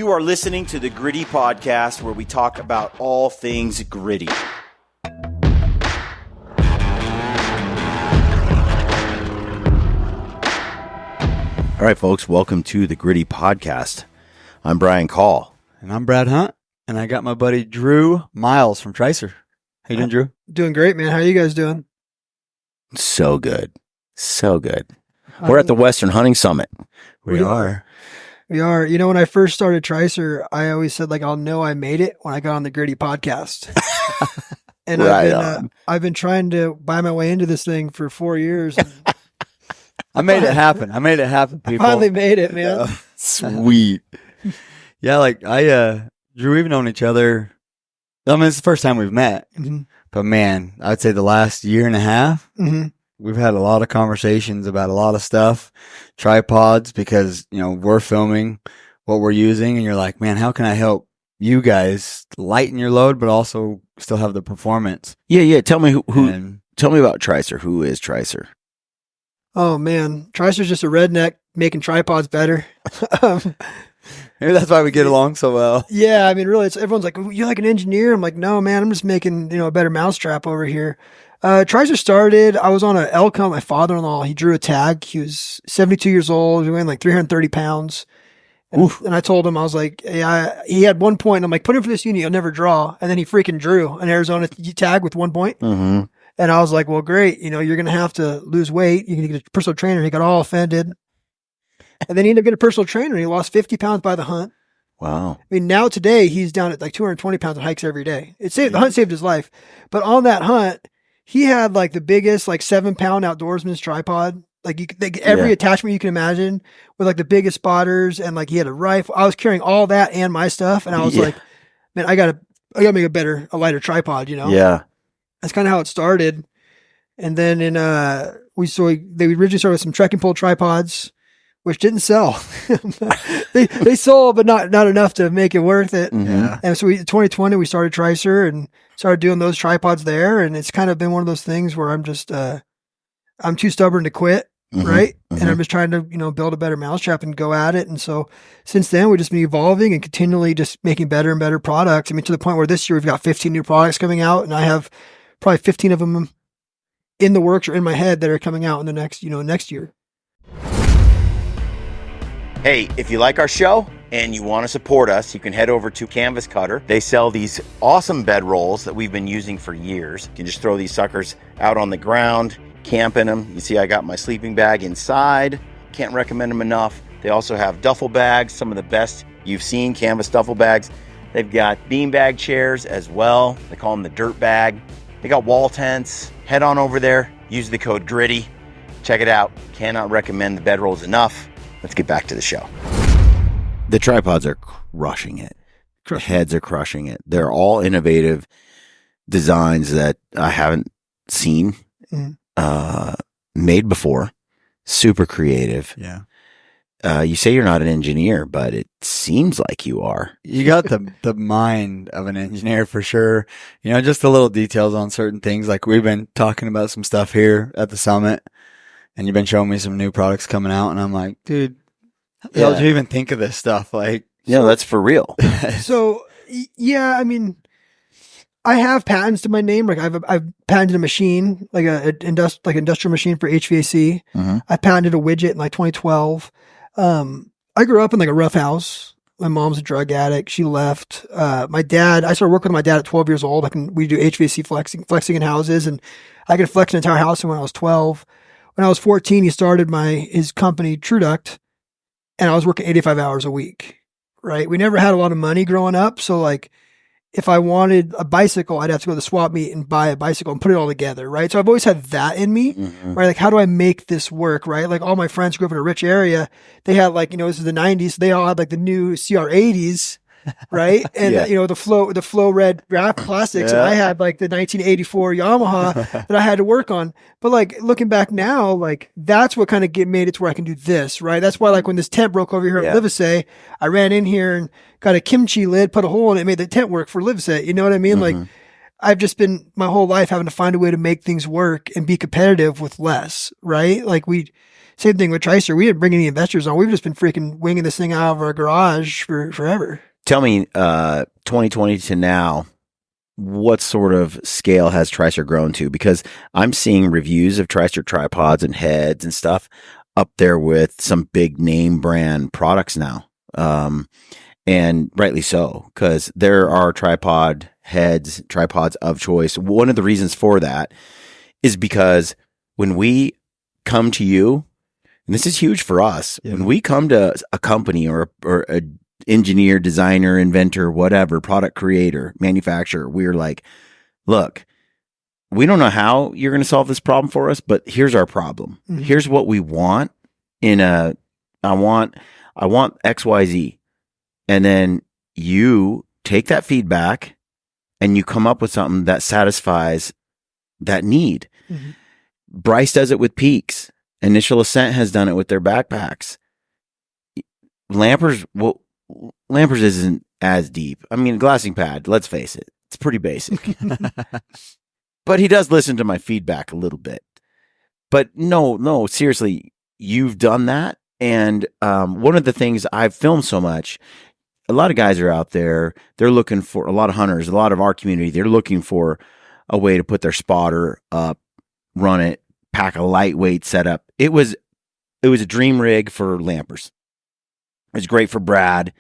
You are listening to the Gritty Podcast, where we talk about all things gritty. All right, folks, welcome to the Gritty Podcast. I'm Brian Call. And I'm Brad Hunt. And I got my buddy Drew Miles from Tricer. How you doing, Drew? Doing great, man. How are you guys doing? So good. So good. We're at the Western Hunting Summit. We are. We are. You know, when I first started Tricer, I always said, like, I'll know I made it when I got on the Gritty Podcast. And I've been trying to buy my way into this thing for 4 years. And I made it happen. People. I finally made it, man. Sweet. Yeah, like Drew, we've known each other. I mean, it's the first time we've met. Mm-hmm. But man, I'd say the last year and a half, mm-hmm. we've had a lot of conversations about a lot of stuff, tripods, because, you know, we're filming what we're using, and you're like, man, how can I help you guys lighten your load, but also still have the performance? Yeah. Tell me tell me about Tricer. Who is Tricer? Oh, man. Tricer's just a redneck making tripods better. Maybe that's why we get along so well. Yeah, I mean, really, everyone's like, "You're like an engineer." I'm like, "No, man, I'm just making, a better mousetrap over here." Tricer started, I was on an elk hunt. My father-in-law, he drew a tag. He was 72 years old. He weighed like 330 pounds. And I told him, I was like, yeah, he had 1 point. And I'm like, put him for this unit, you'll never draw. And then he freaking drew an Arizona tag with 1 point. Mm-hmm. And I was like, well, great. You're going to have to lose weight. You're going to get a personal trainer. He got all offended. And then he ended up getting a personal trainer. And he lost 50 pounds by the hunt. Wow. I mean, now today he's down at like 220 pounds on hikes every day. The hunt saved his life. But on that hunt, he had like the biggest, like 7-pound outdoorsman's tripod. Every attachment you can imagine, with like the biggest spotters, and like he had a rifle. I was carrying all that and my stuff. And I was like, man, I gotta make a lighter tripod, Yeah. That's kind of how it started. And then they originally started with some trekking pole tripods, which didn't sell. they sold, but not enough to make it worth it. Mm-hmm. And so 2020, we started Tricer and started doing those tripods there. And it's kind of been one of those things where I'm just, I'm too stubborn to quit. Mm-hmm. Right. Mm-hmm. And I'm just trying to, build a better mousetrap and go at it. And so since then, we've just been evolving and continually just making better and better products. I mean, to the point where this year we've got 15 new products coming out, and I have probably 15 of them in the works or in my head that are coming out in the next year. Hey, if you like our show and you want to support us, you can head over to Canvas Cutter. They sell these awesome bed rolls that we've been using for years. You can just throw these suckers out on the ground, camp in them. You see, I got my sleeping bag inside. Can't recommend them enough. They also have duffel bags, some of the best you've seen, canvas duffel bags. They've got beanbag chairs as well. They call them the dirt bag. They got wall tents. Head on over there, use the code GRITTY. Check it out. Cannot recommend the bedrolls enough. Let's get back to the show. The tripods are crushing it. The heads are crushing it. They're all innovative designs that I haven't seen made before. Super creative. Yeah. You say you're not an engineer, but it seems like you are. You got the mind of an engineer for sure. Just the little details on certain things. Like, we've been talking about some stuff here at the summit, and you've been showing me some new products coming out, and I'm like, dude, how did you even think of this stuff? Like, that's for real. So, yeah, I mean, I have patents to my name. Like, I've patented a machine, like industrial machine for HVAC. Mm-hmm. I patented a widget in like 2012. I grew up in like a rough house. My mom's a drug addict. She left. I started working with my dad at 12 years old. We do HVAC flexing in houses, and I could flex an entire house when I was 12. When I was 14, he started his company, TrueDuct, and I was working 85 hours a week, right? We never had a lot of money growing up. So like, if I wanted a bicycle, I'd have to go to the swap meet and buy a bicycle and put it all together, right? So I've always had that in me, right? Like, how do I make this work, right? Like, all my friends grew up in a rich area. They had like, this is the 90s. So they all had like the new CR80s, right? And the flow red wrap plastics. And I had like the 1984 Yamaha that I had to work on. But like, looking back now, like, that's what kind of made it to where I can do this, right? That's why, like, when this tent broke over here at Livesay, I ran in here and got a kimchi lid, put a hole in it, made the tent work for Livesay. You know what I mean? Like, I've just been my whole life having to find a way to make things work and be competitive with less, right? Like, Same thing with Tricer. We didn't bring any investors on. We've just been freaking winging this thing out of our garage for forever. Tell me, 2020 to now, what sort of scale has Tricer grown to? Because I'm seeing reviews of Tricer tripods and heads and stuff up there with some big name brand products now. And rightly so, because there are tripods of choice. One of the reasons for that is because when we come to you, and this is huge for us, when we come to a company or a engineer, designer, inventor, whatever, product creator, manufacturer, we're like, look, we don't know how you're going to solve this problem for us, but here's our problem. Mm-hmm. Here's what we want I want XYZ. And then you take that feedback and you come up with something that satisfies that need. Mm-hmm. Bryce does it with Peaks. Initial Ascent has done it with their backpacks. Lampers isn't as deep. I mean, glassing pad, let's face it, it's pretty basic. But he does listen to my feedback a little bit. But no, seriously, you've done that. And one of the things I've filmed so much, a lot of guys are out there, they're looking for, a lot of hunters, a lot of our community, they're looking for a way to put their spotter up, run it, pack a lightweight setup. It was a dream rig for lampers. It was great for Brad.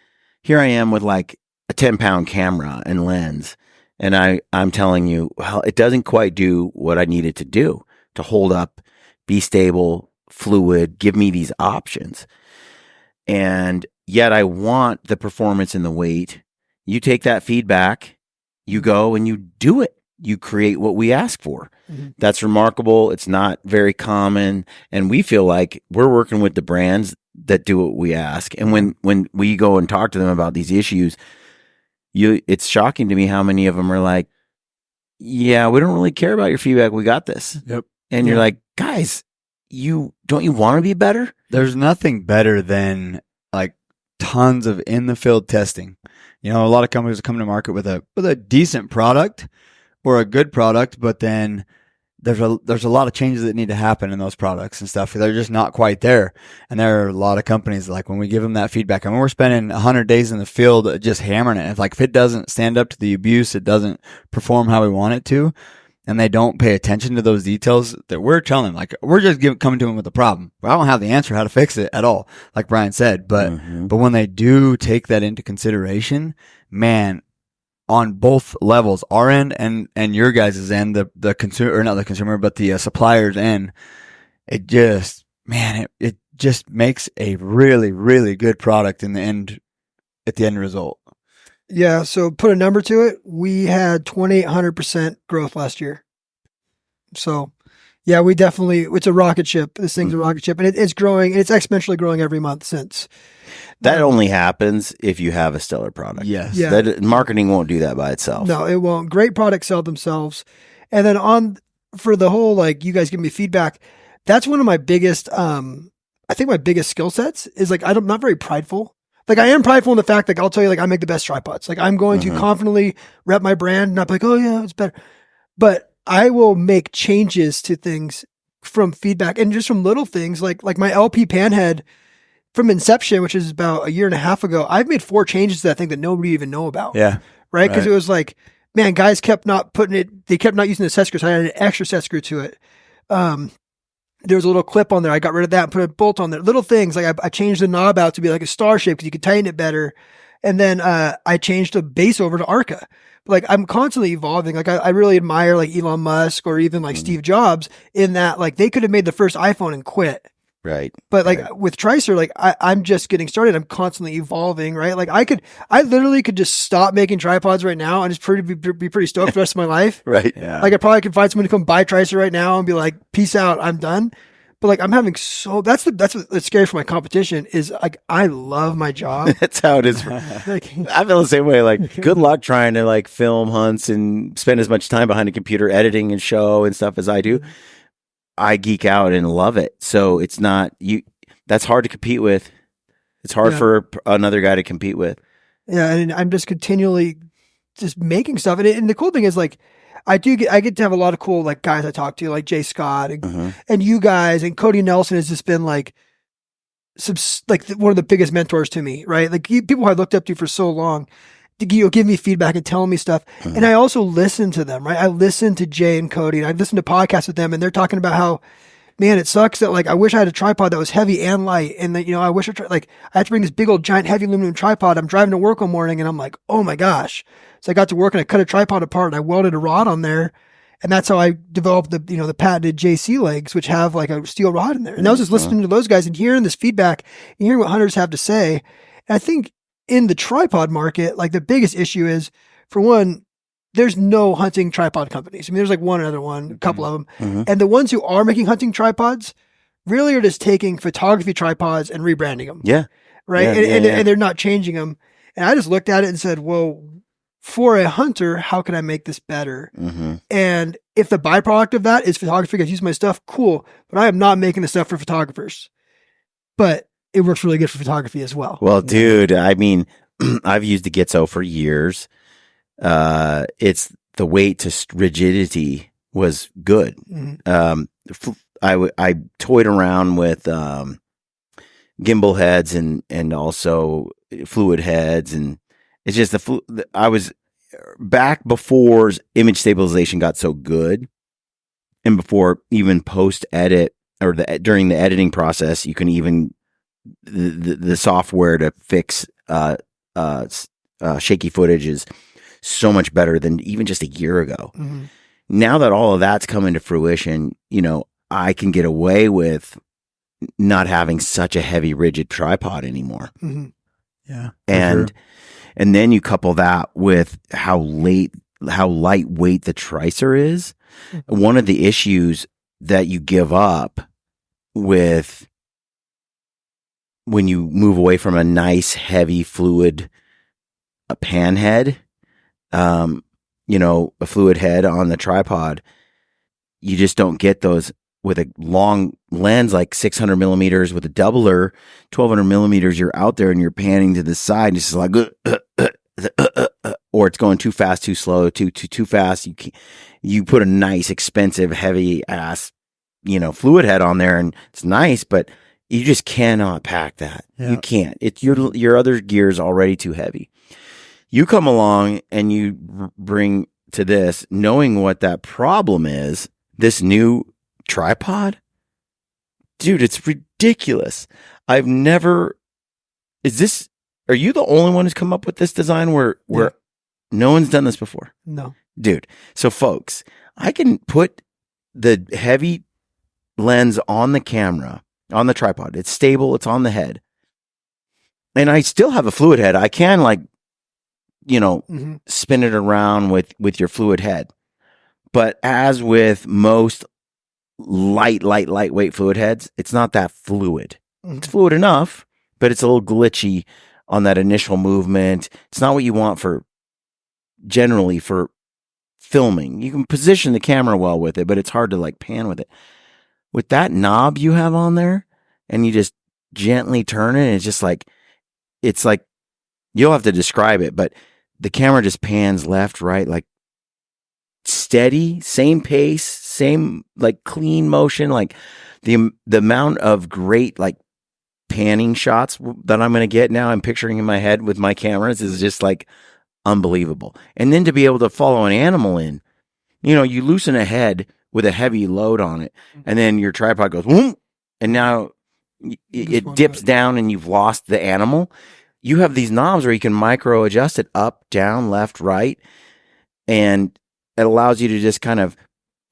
Here I am with like a 10-pound camera and lens. And I'm telling you, well, it doesn't quite do what I need it to do, to hold up, be stable, fluid, give me these options. And yet I want the performance and the weight. You take that feedback, you go and you do it. You create what we ask for. Mm-hmm. That's remarkable. It's not very common. And we feel like we're working with the brands that do what we ask. And when we go and talk to them about these issues, it's shocking to me how many of them are like, yeah, we don't really care about your feedback. We got this. Yep. And you're like, guys, don't you want to be better? There's nothing better than like tons of in the field testing. You know, a lot of companies are coming to market with a decent product or a good product, but then there's a lot of changes that need to happen in those products and stuff. They're just not quite there. And there are a lot of companies, like when we give them that feedback, I mean, we're spending 100 days in the field just hammering it. If it doesn't stand up to the abuse, it doesn't perform how we want it to, and they don't pay attention to those details that we're telling them, like we're just coming to them with a problem. I don't have the answer how to fix it at all, like Brian said, but when they do take that into consideration, man, on both levels, our end and your guys' end, the consumer, or not the consumer, but the supplier's end, it just makes a really, really good product at the end result. Yeah. So put a number to it. We had 2,800% growth last year. So yeah, it's a rocket ship. This thing's a rocket ship, and it's growing, and it's exponentially growing every month since. That only happens if you have a stellar product. Yes. Yeah. Marketing won't do that by itself. No, it won't. Great products sell themselves. And then for the whole, like, you guys give me feedback, that's one of my biggest, I think my biggest skill sets is like, I'm not very prideful. Like, I am prideful in the fact, like, I'll tell you, like, I make the best tripods. Like, I'm going to confidently rep my brand, not be like, oh yeah, it's better. But I will make changes to things from feedback and just from little things like my LP panhead from inception, which is about a year and a half ago. I've made 4 changes to that thing that nobody even know about. Yeah. Right. Because it was like, man, guys kept not they kept not using the set screw. So I had an extra set screw to it. There was a little clip on there. I got rid of that and put a bolt on there. Little things. Like I changed the knob out to be like a star shape because you could tighten it better. And then I changed the base over to Arca. Like, I'm constantly evolving. Like, I really admire like Elon Musk or even like Steve Jobs in that, like, they could have made the first iPhone and quit. Right. But like with Tricer, like I'm just getting started. I'm constantly evolving, right? Like I literally could just stop making tripods right now and just be pretty stoked for the rest of my life. Right. Yeah. Like I probably could find someone to come buy Tricer right now and be like, peace out, I'm done. But like I'm having that's what's scary for my competition is like I love my job. That's how it is. Like, I feel the same way. Like, good luck trying to like film hunts and spend as much time behind a computer editing and show and stuff as I do. I geek out and love it. So it's not that's hard to compete with. It's hard for another guy to compete with. Yeah. And I'm just continually just making stuff. And the cool thing is like, I get to have a lot of cool like guys I talk to, like Jay Scott Mhm. and you guys, and Cody Nelson has just been like one of the biggest mentors to me, right? Like people I looked up to for so long, give me feedback and telling me stuff. Mhm. And I also listen to them, right? I listen to Jay and Cody, and I listen to podcasts with them, and they're talking about how, man, it sucks that like I wish I had a tripod that was heavy and light, and that I wish I had to bring this big old giant heavy aluminum tripod. I'm driving to work one morning, and I'm like, oh my gosh! So I got to work and I cut a tripod apart and I welded a rod on there, and that's how I developed the patented JC legs, which have like a steel rod in there. And I was just listening to those guys and hearing this feedback and hearing what hunters have to say. And I think in the tripod market, like the biggest issue is, for one, there's no hunting tripod companies. I mean, there's like one other one, a couple of them. Mhm. And the ones who are making hunting tripods really are just taking photography tripods and rebranding them. Yeah. Right. Yeah, And they're not changing them. And I just looked at it and said, well, for a hunter, how can I make this better? Mm-hmm. And if the byproduct of that is photography, guys use my stuff, cool. But I am not making the stuff for photographers. But it works really good for photography as well. Well, dude, I mean, I've used the Gitzo for years. It's the weight to rigidity was good. Mm-hmm. I toyed around with gimbal heads and also fluid heads, and it's just I was back before image stabilization got so good, and before even post edit or during the editing process, you can even the software to fix shaky footage is so much better than even just a year ago. Mm-hmm. Now that all of that's coming to fruition, I can get away with not having such a heavy, rigid tripod anymore. Mm-hmm. Yeah. And then you couple that with how lightweight the Tricer is. Mm-hmm. One of the issues that you give up with when you move away from a nice, heavy, fluid pan head, a fluid head on the tripod, you just don't get those with a long lens like 600 millimeters with a doubler, 1200 millimeters. You're out there and you're panning to the side. It's just like, or it's going too fast, too slow, too fast. You put a nice, expensive, heavy ass, fluid head on there, and it's nice, but you just cannot pack that. Yeah. You can't. It's your other gear is already too heavy. You come along and you bring to this, knowing what that problem is, this new tripod, dude, it's ridiculous. Are you the only one who's come up with this design where no one's done this before? No. Dude, so folks, I can put the heavy lens on the camera, on the tripod. It's stable. It's on the head. And I still have a fluid head. I can mm-hmm. spin it around with your fluid head. But as with most lightweight fluid heads, it's not that fluid. Mm-hmm. It's fluid enough, but it's a little glitchy on that initial movement. It's not what you want generally for filming. You can position the camera well with it, but it's hard to pan with it. With that knob you have on there, and you just gently turn it, it's like you'll have to describe it, but the camera just pans left, right, like steady, same pace, same clean motion. Like the amount of great panning shots that I'm going to get now, I'm picturing in my head with my cameras is just unbelievable. And then to be able to follow an animal in, you loosen a head with a heavy load on it, and then your tripod goes, whoom, and now it dips down and you've lost the animal. You have these knobs where you can micro adjust it up, down, left, right, and it allows you to just kind of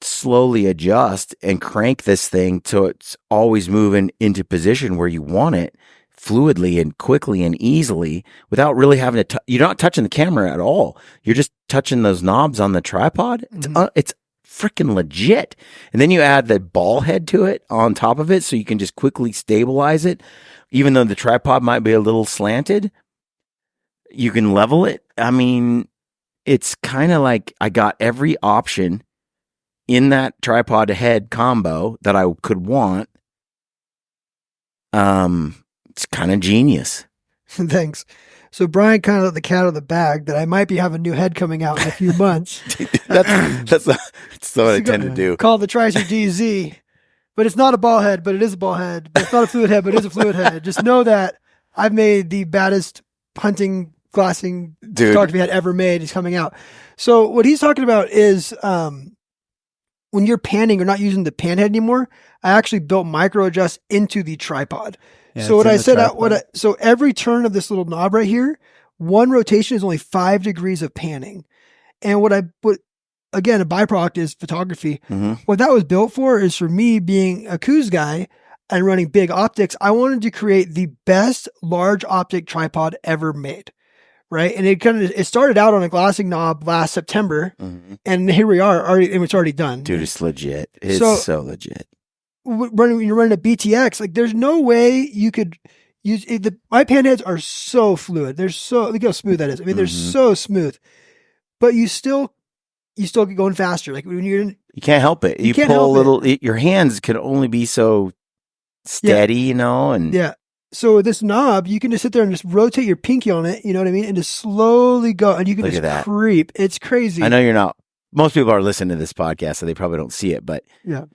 slowly adjust and crank this thing so it's always moving into position where you want it fluidly and quickly and easily without really having to you're not touching the camera at all. You're just touching those knobs on the tripod. Mm-hmm. It's freaking legit. And then you add the ball head to it on top of it so you can just quickly stabilize it. Even though the tripod might be a little slanted, you can level it. I mean, it's kind of like I got every option in that tripod head combo that I could want. It's kind of genius. Thanks. So Brian kind of let the cat out of the bag that I might be having a new head coming out in a few months. that's what I tend to do. Called the Tricer DZ, but it's not a ball head, but it is a ball head. It's not a fluid head, but it is a fluid head. Just know that I've made the baddest hunting glassing photography head ever made. Is coming out. So what he's talking about is when you're panning or not using the pan head anymore, I actually built micro adjust into the tripod. Yeah, so what I said, so every turn of this little knob right here, one rotation is only 5 degrees of panning. And again, a byproduct is photography. Mm-hmm. What that was built for is for me being a KUIU guy and running big optics. I wanted to create the best large optic tripod ever made. Right. And it started out on a glassing knob last September. Mm-hmm. And here we are and it's already done. Dude, it's legit. It's so legit. When you're running a BTX, like there's no way you could use it. My pan heads are so fluid. Look how smooth that is. I mean, they're so smooth, but you still get going faster. Like when you can't help it. You pull a little, your hands can only be so steady, and yeah. So with this knob, you can just sit there and just rotate your pinky on it, you know what I mean? And just slowly go, and you can just creep. It's crazy. I know you're not, most people are listening to this podcast, so they probably don't see it, but yeah.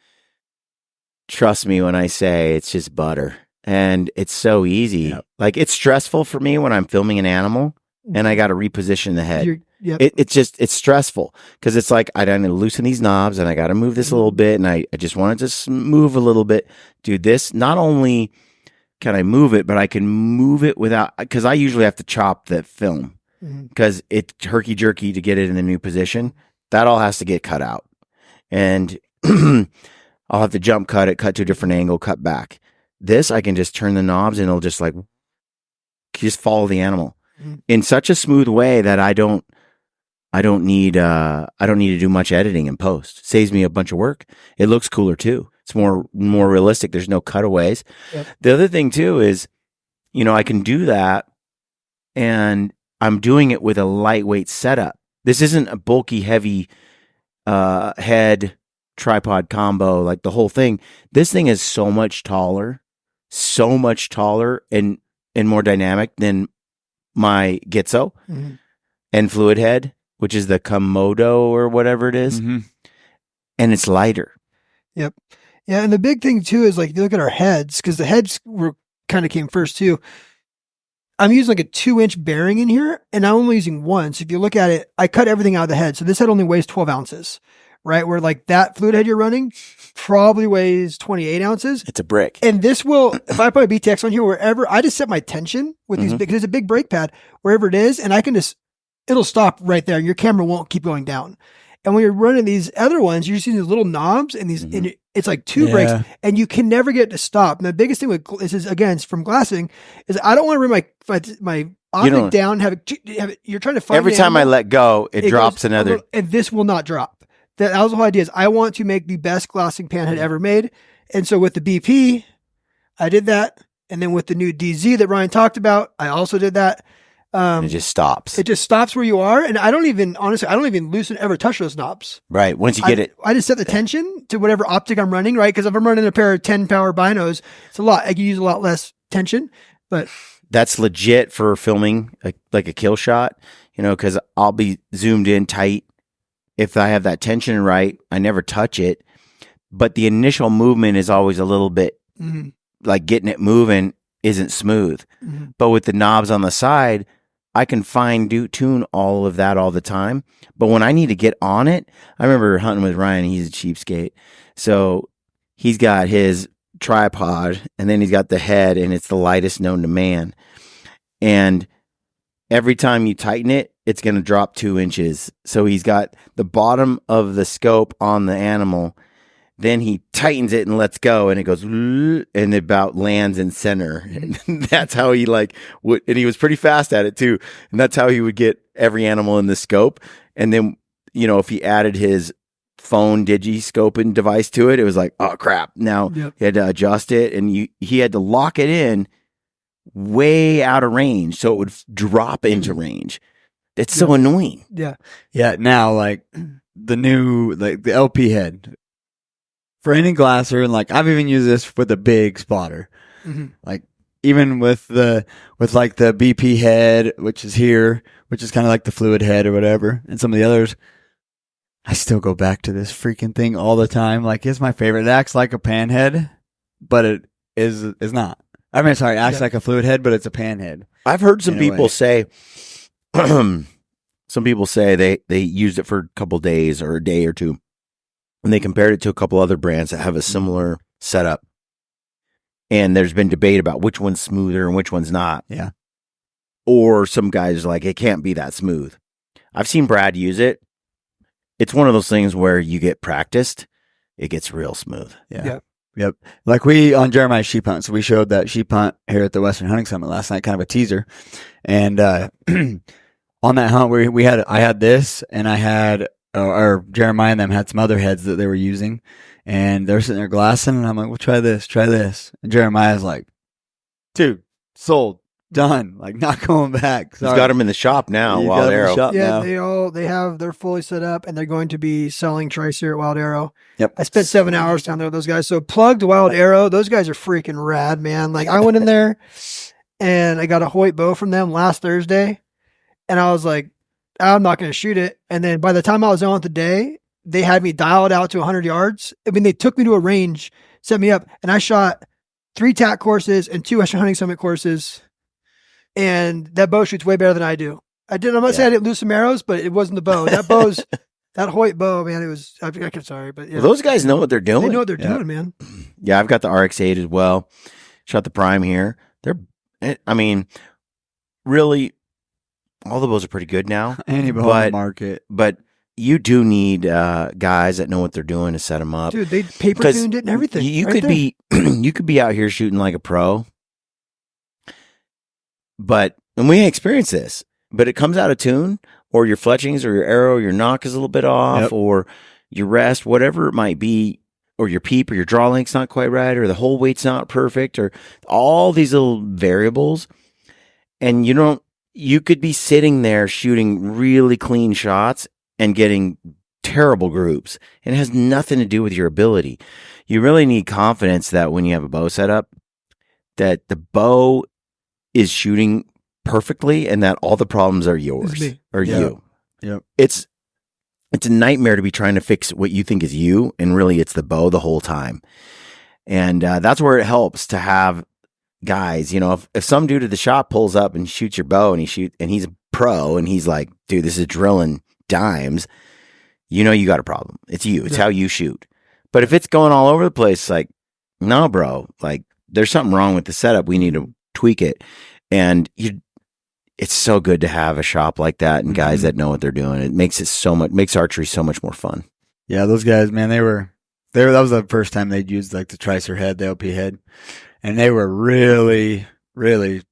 Trust me when I say it's just butter. And it's so easy. Yep. Like it's stressful for me when I'm filming an animal and I got to reposition the head. Yep. It's stressful because it's like I got to loosen these knobs and I got to move this a little bit, and I just want it to move a little bit. Dude, this, not only can I move it, but I can move it without, because I usually have to chop the film because it's herky-jerky to get it in a new position. That all has to get cut out. And I'll have to jump cut it, cut to a different angle, cut back. This, I can just turn the knobs and it'll just just follow the animal in such a smooth way that I don't need to do much editing in post. Saves me a bunch of work. It looks cooler too. It's more realistic. There's no cutaways. Yep. The other thing too is, I can do that and I'm doing it with a lightweight setup. This isn't a bulky, heavy head tripod combo, like the whole thing. This thing is so much taller and more dynamic than my Gitzo and fluid head, which is the Komodo or whatever it is. And it's lighter. Yep. Yeah. And the big thing too is like, you look at our heads, because the heads kind of came first too. I'm using like a 2-inch bearing in here and I'm only using one. So if you look at it, I cut everything out of the head. So this head only weighs 12 ounces. Right? Where like that fluid head you're running probably weighs 28 ounces. It's a brick. And this will, if I put a BTX on here, wherever, I just set my tension with these, because it's a big brake pad, wherever it is, and I can it'll stop right there. Your camera won't keep going down. And when you're running these other ones, you're just using these little knobs and these, and it's like two brakes, and you can never get it to stop. And the biggest thing with this is, again, it's from glassing, is I don't want to run my optic down, have it, you're trying to find every time I let go, it drops another. And this will not drop. That was the whole idea, is I want to make the best glassing pan head ever made. And so with the BP, I did that. And then with the new DZ that Ryan talked about, I also did that. It just stops. It just stops where you are. And I don't even loosen, ever touch those knobs. Right. Once you get it. I just set the tension to whatever optic I'm running, right? Because if I'm running a pair of 10 power binos, it's a lot. I can use a lot less tension, but. That's legit for filming like a kill shot, because I'll be zoomed in tight. If I have that tension right, I never touch it, but the initial movement is always a little bit like getting it moving isn't smooth. But with the knobs on the side, I can fine tune all of that all the time. But when I need to get on it, I remember hunting with Ryan. He's a cheapskate. So he's got his tripod and then he's got the head, and it's the lightest known to man. And every time you tighten it, it's going to drop 2 inches. So he's got the bottom of the scope on the animal. Then he tightens it and lets go, and it goes, and it about lands in center. And that's how he and he was pretty fast at it too. And that's how he would get every animal in the scope. And then, if he added his phone DIGISCOPING device to it, it was like, oh crap. Now he had to adjust it, and he had to lock it in way out of range. So it would drop into range. It's so annoying. Yeah. Yeah. Now, like the new, the LP head for any glasser, and I've even used this with a big spotter. Like even with like the BP head, which is here, which is kind of like the fluid head or whatever, and some of the others, I still go back to this freaking thing all the time. Like, it's my favorite. It acts like a pan head, but it is not. I mean, sorry, it acts like a fluid head, but it's a pan head. I've heard some people say, some people say they used it for a couple days or a day or two, and they compared it to a couple other brands that have a similar setup. And there's been debate about which one's smoother and which one's not. Yeah. Or some guys are like, it can't be that smooth. I've seen Brad use it. It's one of those things where you get practiced, it gets real smooth. Yeah. Yep. Like on Jeremiah's sheep hunt. So we showed that sheep hunt here at the Western Hunting Summit last night, kind of a teaser. And on that hunt, I had this, and I had, or Jeremiah and them had some other heads that they were using, and they're sitting there glassing, and I'm like, well, try this. And Jeremiah's like, dude, sold. Done. Like, not going back. Sorry. He's got them in the shop now. He's Wild got 'em in the Arrow. shop Yeah, now. they're fully set up, and they're going to be selling Tricer at Wild Arrow. Yep. I spent 7 hours down there with those guys. So plugged Wild Arrow. Those guys are freaking rad, man. Like, I went in there and I got a Hoyt bow from them last Thursday, and I was like, I'm not going to shoot it. And then by the time I was on with the day, they had me dialed out to 100 yards. I mean, they took me to a range, set me up, and I shot 3 TAC courses and 2 Western Hunting Summit courses. And that bow shoots way better than I do. I'm not saying I didn't lose some arrows, but it wasn't the bow. That Hoyt bow, man, it was, I'm sorry, but yeah. Well, those guys know what they're doing. They know what they're doing, man. Yeah, I've got the RX-8 as well. Shot the Prime here. I mean, really, all the bows are pretty good now. Any bow on the market. But you do need guys that know what they're doing to set them up. Dude, they paper tuned it and everything. You could be you could be out here shooting like a pro. And we experienced this, but it comes out of tune, or your fletchings or your arrow, your knock is a little bit off, or your rest, whatever it might be, or your peep or your draw link's not quite right, or the hole weight's not perfect, or all these little variables. And you could be sitting there shooting really clean shots and getting terrible groups. And it has nothing to do with your ability. You really need confidence that when you have a bow set up, that the bow is shooting perfectly and that all the problems are yours or you. Yep. It's a nightmare to be trying to fix what you think is you, and really it's the bow the whole time. And that's where it helps to have guys. If some dude at the shop pulls up and shoots your bow, and he's a pro, and he's like, dude, this is drilling dimes, you got a problem. It's you. It's how you shoot. But if it's going all over the place, like, no, bro, like, there's something wrong with the setup. We need to tweak it. And it's so good to have a shop like that and guys that know what they're doing. It makes archery so much more fun. Yeah, those guys, man, that was the first time they'd used like the Tricer head, the LP head, and they were really, really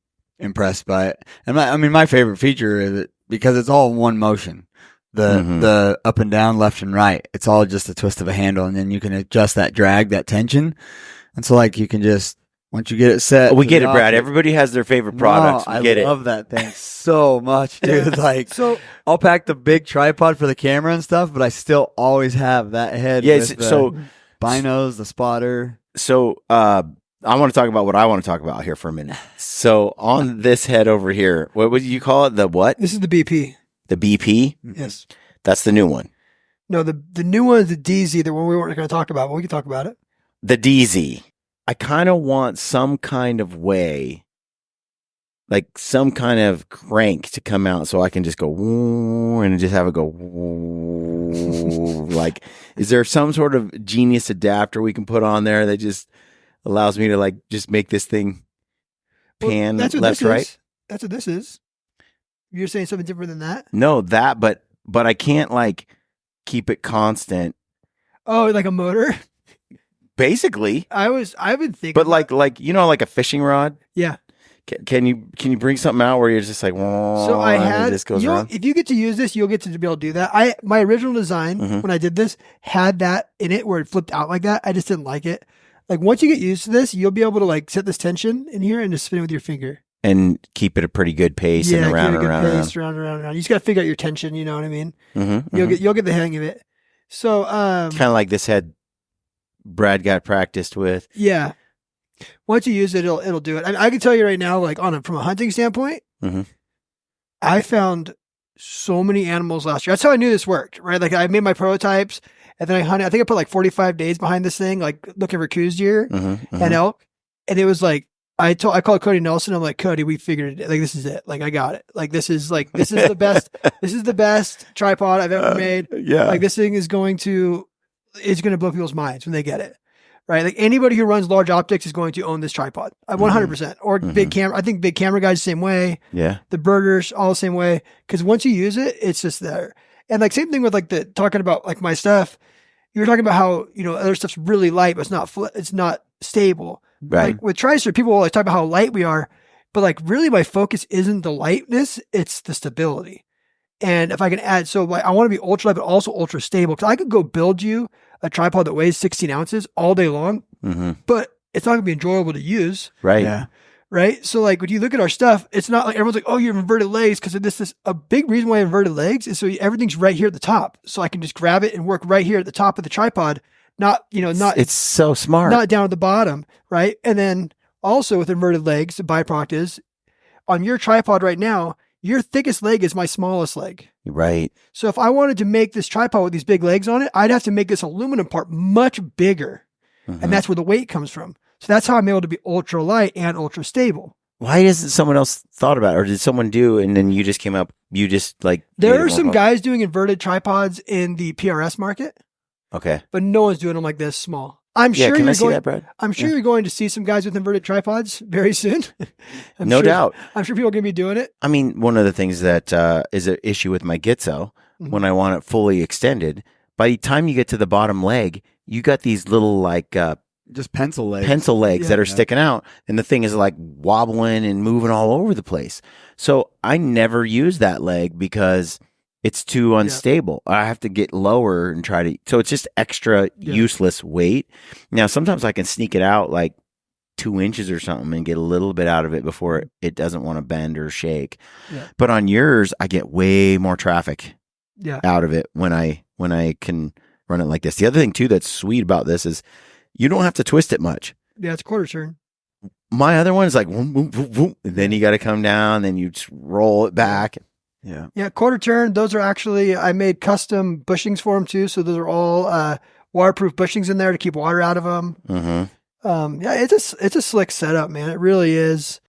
impressed by it. And my favorite feature is it because it's all one motion. The up and down, left and right. It's all just a twist of a handle, and then you can adjust that drag, that tension. And so like you can just, once you get it set. We get it, Brad. Everybody has their favorite products. I love that thing so much, dude. Like, so I'll pack the big tripod for the camera and stuff, but I still always have that head. Yeah, with the binos, the spotter. So, I want to talk about what I want to talk about here for a minute. So on this head over here, what would you call it? The what? This is the BP. The BP? Yes. That's the new one. No, the new one is the DZ, the one we weren't going to talk about, but we can talk about it. The DZ. I kind of want some kind of way, like some kind of crank to come out so I can just go and just have it go. Like, is there some sort of genius adapter we can put on there that just allows me to like just make this thing pan left, right? That's what this is. You're saying something different than that? No, but I can't like keep it constant. Oh, like a motor? Basically, I've been thinking, but like like a fishing rod. Yeah. Can you bring something out where you're just like, so I had this goes around? If you get to use this, you'll get to be able to do that. My original design when I did this had that in it where it flipped out like that. I just didn't like it. Like once you get used to this, you'll be able to like set this tension in here and just spin it with your finger and keep it a pretty good pace and around and around. You just got to figure out your tension. You know what I mean? Mm-hmm, You'll get the hang of it. So kind of like this head Brad got practiced with. Yeah. Once you use it, it'll do it. I can tell you right now, like from a hunting standpoint, I found so many animals last year. That's how I knew this worked, right? Like I made my prototypes and then I hunted. I think I put like 45 days behind this thing, like looking for coos deer and elk. And it was like, I called Cody Nelson. I'm like, Cody, we figured it. Like, this is it. Like, I got it. Like, this is the best. This is the best tripod I've ever made. Yeah. Like, this thing is going to blow people's minds when they get it. Right. Like anybody who runs large optics is going to own this tripod. 100%. Or big camera. I think big camera guys the same way. Yeah. The birders all the same way. Cause once you use it, it's just there. And like same thing with like talking about like my stuff. You were talking about how, other stuff's really light, but it's not stable. Right. Like with Tricer, people always talk about how light we are, but like really my focus isn't the lightness, it's the stability. And if I can add, so like I want to be ultra light, but also ultra stable. Cause I could go build you a tripod that weighs 16 ounces all day long, but it's not gonna be enjoyable to use. Right. Yeah. Right. So like when you look at our stuff, it's not like everyone's like, oh, you have inverted legs. Cause of this, a big reason why I have inverted legs is so everything's right here at the top. So I can just grab it and work right here at the top of the tripod. It's so smart. Not down at the bottom, right? And then also with inverted legs, the byproduct is on your tripod right now, your thickest leg is my smallest leg. Right. So if I wanted to make this tripod with these big legs on it, I'd have to make this aluminum part much bigger. And that's where the weight comes from. So that's how I'm able to be ultra light and ultra stable. Why hasn't someone else thought about it? Or did someone do, and then you just came up, you just like... There are some guys doing inverted tripods in the PRS market. Okay. But no one's doing them like this small. I'm sure can I see that, Brad? I'm sure you're going to see some guys with inverted tripods very soon. No doubt. I'm sure people are going to be doing it. I mean, one of the things that is an issue with my Gitzo, when I want it fully extended, by the time you get to the bottom leg, you got these little like just pencil legs that are sticking out, and the thing is like wobbling and moving all over the place. So I never use that leg because it's too unstable. I have to get lower and try to, so it's just extra useless weight. Now, sometimes I can sneak it out like 2 inches or something and get a little bit out of it before it doesn't want to bend or shake. Yeah. But on yours, I get way more traffic out of it when I can run it like this. The other thing too that's sweet about this is you don't have to twist it much. Yeah, it's quarter turn. My other one is like, whoom, whoom, whoom, whoom, and then you got to come down, then you just roll it back. Yeah, quarter turn. Those are actually, I made custom bushings for them too. So those are all waterproof bushings in there to keep water out of them. It's a slick setup, man. It really is.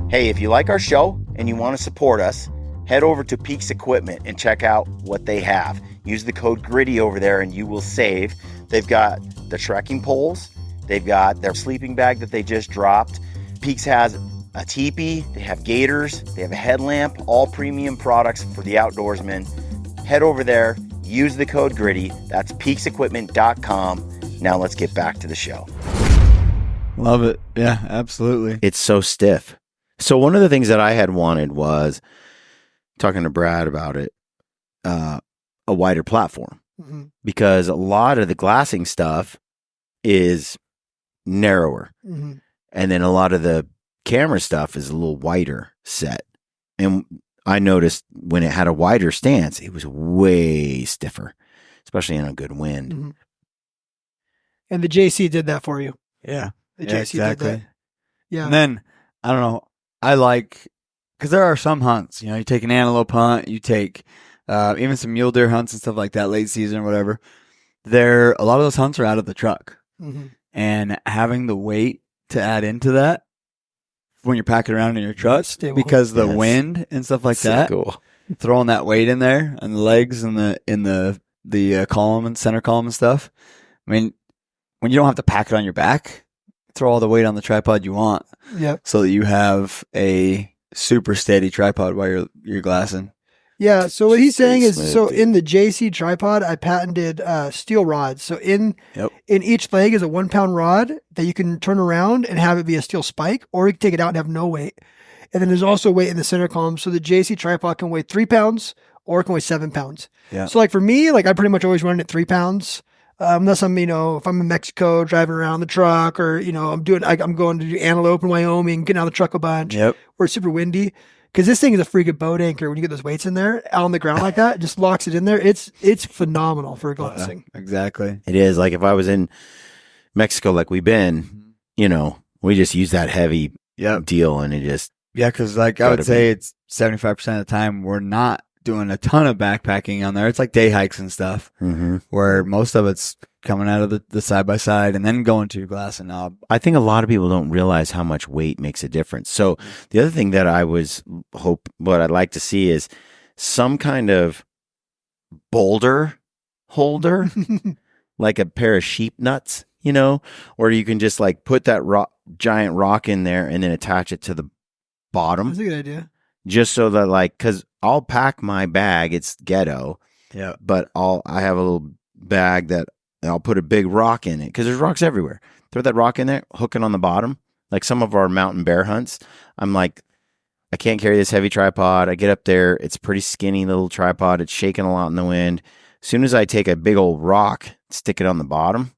Hey, if you like our show and you want to support us, head over to Peaks Equipment and check out what they have. Use the code GRITTY over there and you will save. They've got the trekking poles. They've got their sleeping bag that they just dropped. Peaks has a teepee, they have gaiters, they have a headlamp, all premium products for the outdoorsman. Head over there, use the code GRITTY. That's peaksequipment.com. Now let's get back to the show. Love it. Yeah, absolutely. It's so stiff. So one of the things that I had wanted was, talking to Brad about it, a wider platform. Because a lot of the glassing stuff is narrower. And then a lot of the camera stuff is a little wider set. And I noticed when it had a wider stance, it was way stiffer, especially in a good wind. And the JC did that for you. Yeah. The JC did that. Yeah. And then, I don't know, I like, because there are some hunts, you take an antelope hunt, you take even some mule deer hunts and stuff like that, late season or whatever. A lot of those hunts are out of the truck. And having the weight to add into that when you're packing around in your truck, because the wind and stuff like that, cool. Throwing that weight in there and the legs and the column and center column and stuff. I mean, when you don't have to pack it on your back, throw all the weight on the tripod you want. So that you have a super steady tripod while you're glassing. Yeah, so what he's saying is, so in the JC tripod, I patented steel rods. So in each leg is a 1 pound rod that you can turn around and have it be a steel spike, or you can take it out and have no weight. And then there's also weight in the center column. So the JC tripod can weigh 3 pounds or it can weigh 7 pounds. So like for me, like I pretty much always run it at 3 pounds. Unless I'm, if I'm in Mexico driving around the truck, or, I'm going to do antelope in Wyoming, getting out of the truck a bunch, or it's super windy. Because this thing is a freaking boat anchor. When you get those weights in there, out on the ground like that, it just locks it in there. It's phenomenal for glassing. Exactly. It is. Like if I was in Mexico, like we've been, you know, we just use that heavy deal, and it just because like I would say it's 75% of the time we're not doing a ton of backpacking on there. It's like day hikes and stuff, where most of it's coming out of the side by side and then going to glass and knob. I think a lot of people don't realize how much weight makes a difference. So the other thing that what I'd like to see is some kind of boulder holder, like a pair of sheep nuts, you know, or you can just like put that giant rock in there and then attach it to the bottom. That's a good idea. Just so that, like, because I'll pack my bag, it's ghetto, but I have a little bag that I'll put a big rock in it, because there's rocks everywhere. Throw that rock in there, hook it on the bottom. Like some of our mountain bear hunts, I'm like, I can't carry this heavy tripod. I get up there, it's a pretty skinny little tripod. It's shaking a lot in the wind. As soon as I take a big old rock, stick it on the bottom,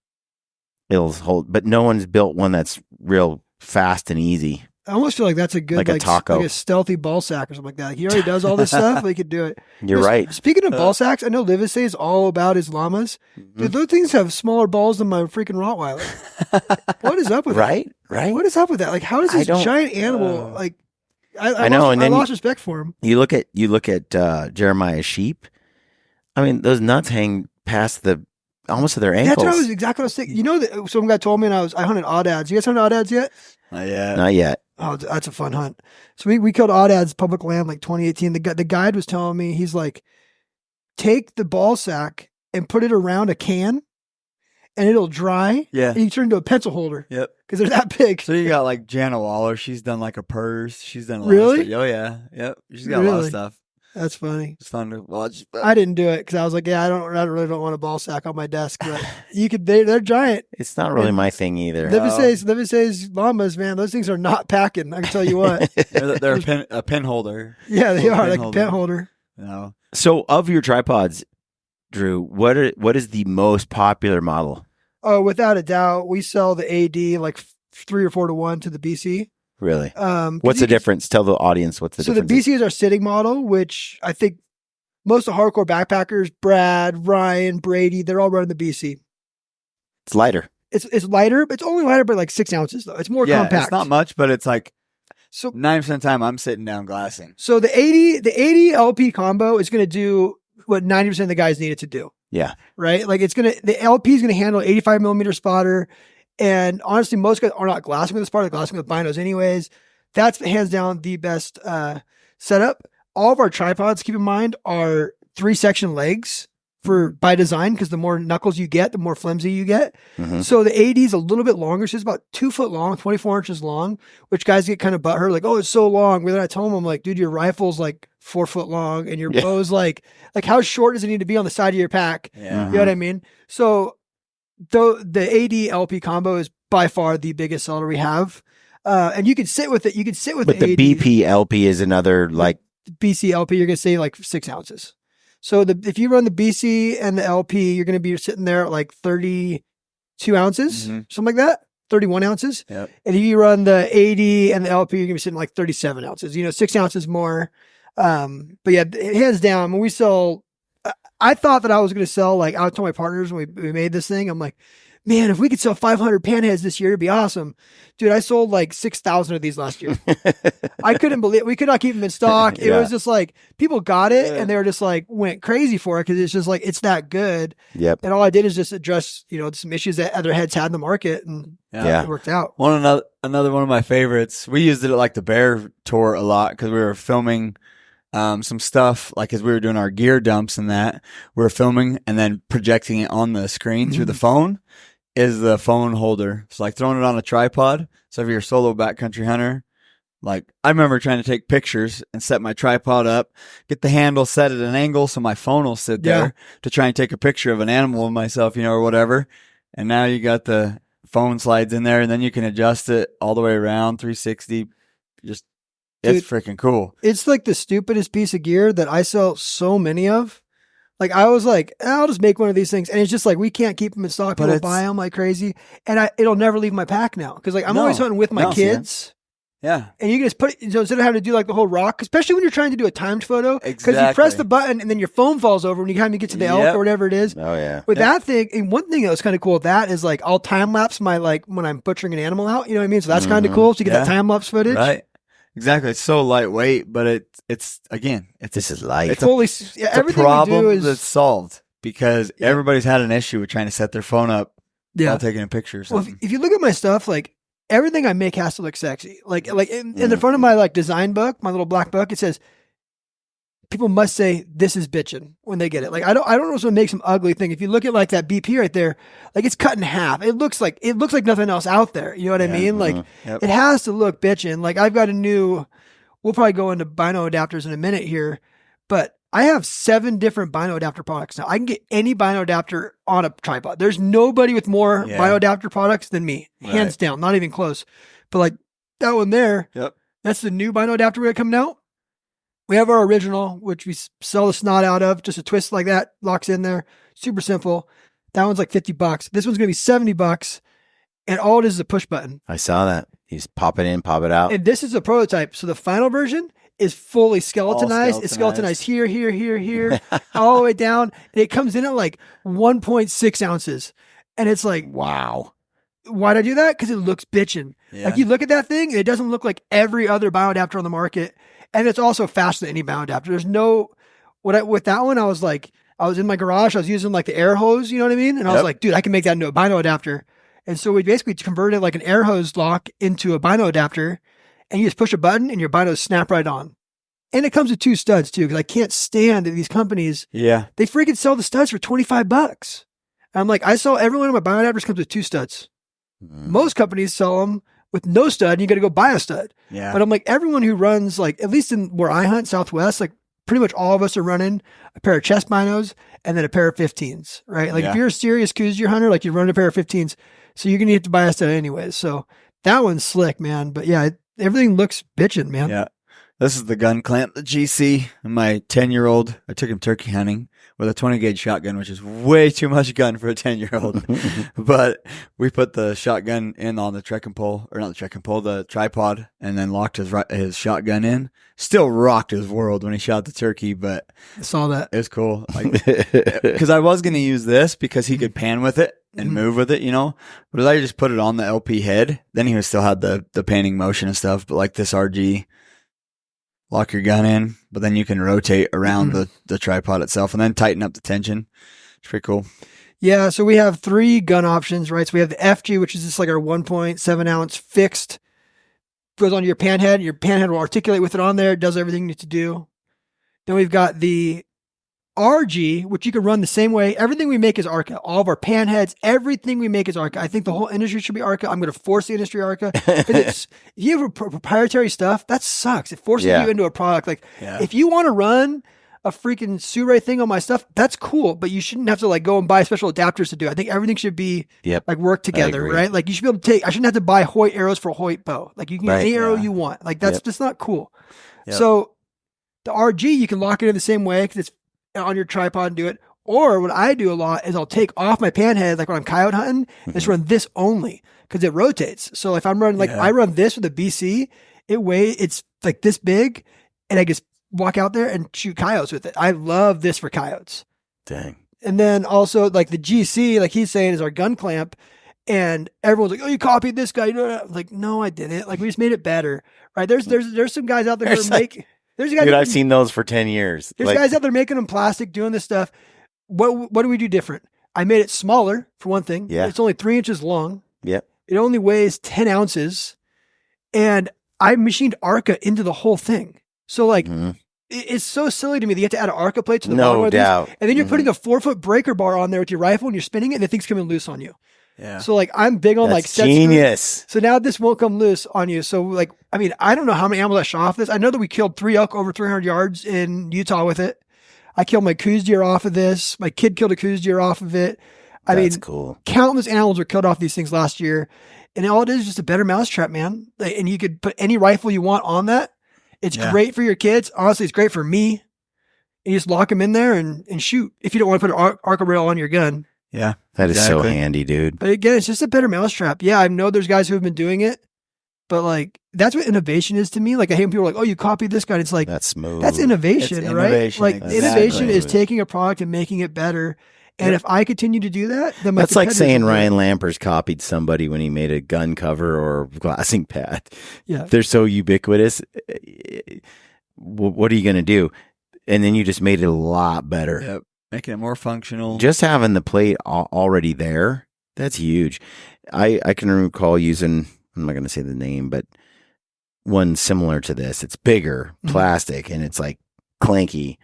it'll hold. But no one's built one that's real fast and easy. I almost feel like that's a good, like a taco, like a stealthy ball sack or something like that. Like he already does all this stuff. He could do it. You're right. Speaking of ball sacks, I know Livesey is all about his llamas. Dude, those things have smaller balls than my freaking Rottweiler. What is up with that? Right. What is up with that? Like, how does this giant animal, like, I know, and then I lost respect for him. You look at Jeremiah's sheep. I mean, those nuts hang past almost to their ankles. That's what I was exactly what I was thinking. You know that some guy told me, and I hunted odd-ads. You guys hunted odd-ads yet? Not yet. Oh, that's a fun hunt. So we killed odd-ads public land like 2018. The guide was telling me, he's like, take the ball sack and put it around a can, and it'll dry. Yeah. And you turn into a pencil holder. Yep. Because they're that big. So you got like Jana Waller. She's done like a purse. She's done a lot Really? of stuff. Oh yeah. Yep. She's got a lot of stuff. That's funny. It's fun to watch. I didn't do it because I was like, I really don't want a ball sack on my desk. But you could. They're giant. It's not really my thing either. Livesey's llamas, man. Those things are not packing. I can tell you what. they're a pin holder. Yeah, they are like a pen holder. No. So of your tripods, Drew, what is the most popular model? Oh, without a doubt, we sell the AD like 3 or 4 to 1 to the BC. Really? What's the difference? Tell the audience what's the difference. So the BC is our sitting model, which I think most of the hardcore backpackers, Brad, Ryan, Brady, they're all running the BC. It's lighter. It's lighter, but it's only lighter by like 6 ounces though. It's more compact. It's not much, but it's like so 9% of the time I'm sitting down glassing. So the 80 LP combo is going to do what 90% of the guys need it to do. Yeah. Right? Like the LP is going to handle 85 millimeter spotter. And honestly, most guys are not glassing with the spotter, they're glassing with binos anyways. That's hands down the best setup. All of our tripods, keep in mind, are 3-section legs by design, because the more knuckles you get, the more flimsy you get. So the AD is a little bit longer. So it's about 2 foot long, 24 inches long, which guys get kind of butthurt, like, oh, it's so long. But then I tell them, I'm like, dude, your rifle's like 4 foot long and your bow's like how short does it need to be on the side of your pack? Yeah. You know what I mean? So the AD LP combo is by far the biggest seller we have. And you can sit with it. You can sit with but the the AD. BP LP is another like BC LP, you're going to say like 6 ounces. So if you run the BC and the LP, you're going to be sitting there at like 32 ounces, something like that, 31 ounces. Yep. And if you run the AD and the LP, you're going to be sitting like 37 ounces, 6 ounces more. But yeah, hands down, when we sell, I thought that I was going to sell, like I was telling my partners when we made this thing, I'm like, man, if we could sell 500 panheads this year, it'd be awesome. Dude, I sold like 6,000 of these last year. I couldn't believe we could not keep them in stock. It was just like people got it and they were just like went crazy for it because it's just like it's that good. Yep. And all I did is just address some issues that other heads had in the market, and it worked out. Another one of my favorites. We used it at like the bear tour a lot because we were filming some stuff, like as we were doing our gear dumps and that, we were filming and then projecting it on the screen through the phone. Is the phone holder. It's like throwing it on a tripod. So if you're a solo backcountry hunter, like I remember trying to take pictures and set my tripod up, get the handle set at an angle so my phone will sit there to try and take a picture of an animal of myself, or whatever. And now you got the phone slides in there and then you can adjust it all the way around 360. It's freaking cool. It's like the stupidest piece of gear that I sell so many of. Like I was like, I'll just make one of these things, and it's just like we can't keep them in stock. People buy them like crazy, and it'll never leave my pack now because like I'm always hunting with my kids. Yeah. And you can just put it, so instead of having to do like the whole rock, especially when you're trying to do a timed photo, because you press the button and then your phone falls over when you kind of get to the elk or whatever it is. Oh yeah. With that thing, and one thing that was kind of cool with that is like I'll time lapse my like when I'm butchering an animal out. You know what I mean? So that's kind of cool. So you get that time lapse footage. Right. Exactly. It's so lightweight, but it's this is light. It's fully everything a problem we do is that's solved because everybody's had an issue with trying to set their phone up while taking a picture. Or something. Well, if you look at my stuff, like everything I make has to look sexy. Like in the front of my like design book, my little black book, it says people must say this is bitchin' when they get it. Like I don't know if it makes some ugly thing. If you look at like that BP right there, like it's cut in half. It looks like nothing else out there. You know what I mean? Like it has to look bitchin'. Like I've got we'll probably go into bino adapters in a minute here, but I have 7 different bino adapter products now. I can get any bino adapter on a tripod. There's nobody with more bino adapter products than me, hands down, not even close. But like that one there, that's the new bino adapter we got coming out. We have our original, which we sell the snot out of, just a twist like that, locks in there. Super simple. That one's like $50. This one's going to be $70. And all it is a push button. I saw that. You just pop it in, pop it out. And this is a prototype. So the final version is fully skeletonized. It's skeletonized here, all the way down. And it comes in at like 1.6 ounces. And it's like, wow. Why'd I do that? Because it looks bitchin'. Like you look at that thing, and it doesn't look like every other bio adapter on the market. And it's also faster than any bio adapter. There's no, with that one, I was in my garage. I was using like the air hose, you know what I mean? And I was like, dude, I can make that into a bino adapter. And so we basically converted like an air hose lock into a bino adapter. And you just push a button and your binos snap right on. And it comes with 2 studs too, because I can't stand that these companies. Yeah. They freaking sell the studs for $25. And I'm like, I saw every one of my bio adapters comes with 2 studs. Most companies sell them with no stud, and you got to go buy a stud. Yeah. But I'm like, everyone who runs, like, at least in where I hunt, Southwest, like, pretty much all of us are running a pair of chest binos and then a pair of 15s, right? Like, if you're a serious KUIU hunter, like, you run a pair of 15s, so you're going to have to buy a stud anyways. So that one's slick, man. But yeah, everything looks bitchin', man. Yeah. This is the gun clamp, the GC. My 10-year-old, I took him turkey hunting with a 20 gauge shotgun, which is way too much gun for a 10-year-old. But we put the shotgun in on the trekking pole, or not the trekking pole, the tripod, and then locked his shotgun in. Still rocked his world when he shot the turkey, but I saw that. It was cool. Because I was going to use this because he could pan with it and move with it, you know. But as I just put it on the LP head, then he still had the panning motion and stuff. But like this RG, lock your gun in, but then you can rotate around the tripod itself and then tighten up the tension. It's pretty cool. Yeah, so we have 3 gun options, right? So we have the FG, which is just like our 1.7 ounce fixed. Goes onto your pan head. Your pan head will articulate with it on there. It does everything you need to do. Then we've got the RG, which you can run the same way. Everything we make is ARCA. All of our pan heads, everything we make is ARCA. I think the whole industry should be ARCA. I'm going to force the industry ARCA. If you have proprietary stuff, that sucks. It forces you into a product. Like, if you want to run a freaking Suray thing on my stuff, that's cool, but you shouldn't have to like go and buy special adapters to do it. I think everything should be like work together, right? Like you should be able to I shouldn't have to buy Hoyt arrows for a Hoyt bow. Like you can get any arrow you want. Like that's just not cool. So the RG, you can lock it in the same way because it's on your tripod and do it. Or what I do a lot is I'll take off my pan head, like when I'm coyote hunting, and just run this only because it rotates. So if I'm running, like I run this with a BC, it's like this big, and I just walk out there and shoot coyotes with it. I love this for coyotes. Dang. And then also like the GC, like he's saying, is our gun clamp. And everyone's like, "Oh, you copied this guy." I'm like, no, I didn't. Like we just made it better, right? There's some guys out there who make. There's guys. Dude, I've seen those for 10 years. There's guys out there making them plastic, doing this stuff. What do we do different? I made it smaller for one thing. Yeah. It's only 3 inches long. Yep. It only weighs 10 ounces, and I machined ARCA into the whole thing. So like, it's so silly to me that you have to add an ARCA plate to the bottom of these, and then you're putting a 4-foot breaker bar on there with your rifle, and you're spinning it, and the thing's coming loose on you. Yeah. So like, I'm big on like set genius. So now this won't come loose on you. So like, I mean, I don't know how many animals I shot off this. I know that we killed 3 elk over 300 yards in Utah with it. I killed my KUIU deer off of this. My kid killed a KUIU deer off of it. That's cool. Countless animals were killed off these things last year. And all it is just a better mousetrap, man. And you could put any rifle you want on that. It's great for your kids. Honestly, it's great for me. And you just lock them in there and shoot if you don't want to put an ARCA rail on your gun. Yeah. That is so handy, dude. But again, it's just a better mousetrap. Yeah, I know there's guys who have been doing it, but like that's what innovation is to me. Like I hear people like, oh, you copied this guy. And it's like, That's smooth. that's innovation, It's right? innovation, Like exactly. innovation is taking a product and making it better. And if I continue to do that, then my That's like competitors saying will do it. Ryan Lampers copied somebody when he made a gun cover or glassing pad. Yeah. They're so ubiquitous. What are you going to do? And then you just made it a lot better. Yep. Making it more functional. Just having the plate already there, that's huge. I can recall using, I'm not going to say the name, but one similar to this. It's bigger, plastic, and it's like clanky,